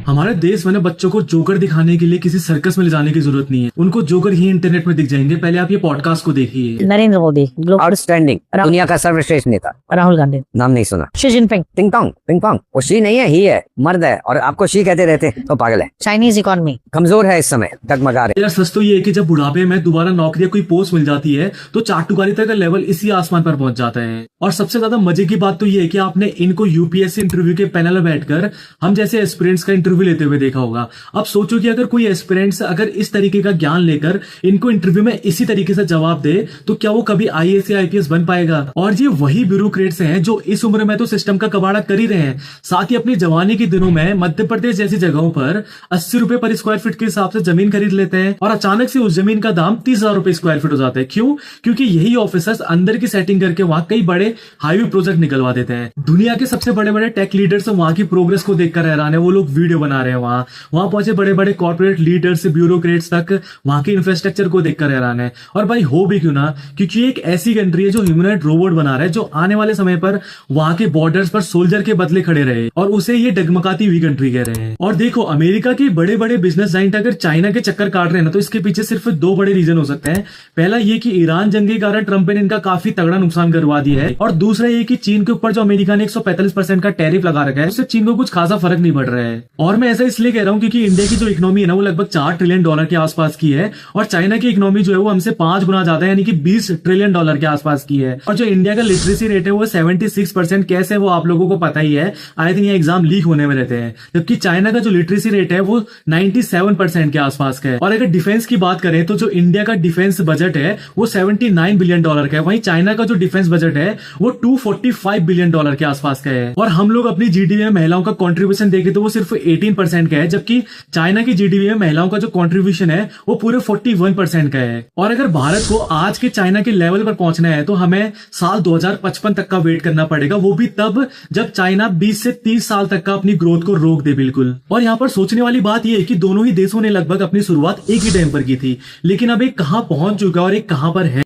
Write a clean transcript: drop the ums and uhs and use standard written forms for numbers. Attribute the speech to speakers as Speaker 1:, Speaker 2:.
Speaker 1: हमारे देश में ना बच्चों को जोकर दिखाने के लिए किसी सर्कस में ले जाने की जरूरत नहीं है, उनको जोकर ही इंटरनेट में दिख जाएंगे। पहले आप ये पॉडकास्ट को देखिए।
Speaker 2: नरेंद्र मोदी,
Speaker 3: आउटस्टैंडिंग, दुनिया का सर्वश्रेष्ठ नेता।
Speaker 2: राहुल गांधी,
Speaker 3: नाम नहीं सुना।
Speaker 2: शी जिनपिंग,
Speaker 3: पिंग पोंग, वो शी नहीं है, ही है, मर्द है, और आपको शी कहते रहते तो पागल है।
Speaker 2: चाइनीज इकोनॉमी
Speaker 3: कमजोर है, इस समय डगमगा रहे।
Speaker 1: यार सच तो ये है कि जब बुढ़ापे में दोबारा नौकरी या कोई पोस्ट मिल जाती है तो चाटुकारिता का लेवल इसी आसमान पर पहुंच जाता है। और सबसे ज्यादा मजे की बात तो ये है कि आपने इनको यूपीएससी इंटरव्यू के पैनल में बैठकर हम जैसे एस्पिरेंट्स का इंटरव्यू लेते हुए देखा होगा। अब सोचो कि अगर कोई एस्पिरेंट्स अगर इस तरीके का ज्ञान लेकर इनको इंटरव्यू में इसी तरीके से जवाब दे तो क्या वो कभी आईएएस या आईपीएस बन पाएगा। और ये वही ब्यूरोक्रेट्स हैं जो इस उम्र में तो सिस्टम का कबाड़ा कर ही रहे हैं, साथ ही अपनी जवानी के दिनों में मध्य प्रदेश जैसी जगहों पर 80 रुपए पर स्क्वायर फीट के हिसाब से जमीन खरीद लेते हैं और अचानक से उस जमीन का दाम 30,000 रुपए स्क्वायर फीट हो जाता है। क्यों? क्योंकि यही ऑफिसर्स अंदर की सेटिंग करके वहां कई बड़े हाईवे प्रोजेक्ट निकलवा देते हैं। दुनिया के सबसे बड़े बड़े टेक लीडर्स वहां की प्रोग्रेस को देखकर हैरान है। वो लोग वीडियो बना रहे हैं, वहां पहुंचे बड़े बड़े कॉर्पोरेट लीडर्स से ब्यूरोक्रेट्स तक वहां के इंफ्रास्ट्रक्चर को देखकर हैरान है। और भाई हो भी क्यों ना, क्योंकि एक ऐसी कंट्री है जो ह्यूमनॉइड रोबोट बना रहा है जो आने वाले समय पर वहां के बॉर्डर्स पर सोल्जर के बदले खड़े रहे, और उसे ये डगमगाती हुई कंट्री कह रहे हैं। और देखो, अमेरिका के बड़े बड़े बिजनेस जाइंट अगर चाइना के चक्कर काट रहे हैं ना तो इसके पीछे सिर्फ दो बड़े रीजन हो सकते हैं। पहला ये कि ईरान जंग के कारण ट्रंप ने इनका काफी तगड़ा नुकसान करवा दिया है, और दूसरा ये कि चीन के ऊपर जो अमेरिका ने 145% का टैरिफ लगा रखा है उससे चीन को कुछ खासा फर्क नहीं पड़ रहा है। और मैं ऐसा इसलिए कह रहा हूँ क्योंकि इंडिया की जो इकोनॉमी है ना वो लगभग $4 ट्रिलियन के आसपास की है, और चाइना की इकोनॉमी जो है वो हमसे 5 गुना ज्यादा है, यानी कि $20 ट्रिलियन के आसपास की है। और जो इंडिया का लिटरेसी रेट है वो 76% कैसे वो आप लोगों को पता ही है, आई थिंक ये एग्जाम लीक होने में रहते हैं। जबकि चाइना का जो लिटरेसी रेट है वो 97% के आसपास का है। और अगर डिफेंस की बात करें तो जो इंडिया का डिफेंस बजट है वो $79 बिलियन का है, वहीं चाइना का जो डिफेंस बजट है वो $245 बिलियन के आसपास का है। और हम लोग अपनी जीडीपी में महिलाओं का कंट्रीब्यूशन देखें तो वो सिर्फ 18% का है, जबकि चाइना की जीडीपी में महिलाओं का जो कंट्रीब्यूशन है वो पूरे 41% का है। और अगर भारत को आज के चाइना के लेवल पर पहुंचना है तो हमें साल 2055 तक का वेट करना पड़ेगा, वो भी तब जब चाइना 20 से 30 साल तक का अपनी ग्रोथ को रोक दे बिल्कुल। और यहाँ पर सोचने वाली बात यह है कि दोनों ही देशों ने लगभग अपनी शुरुआत एक ही टाइम पर की थी, लेकिन अब एक कहां पहुंच चुका है और एक कहां पर है।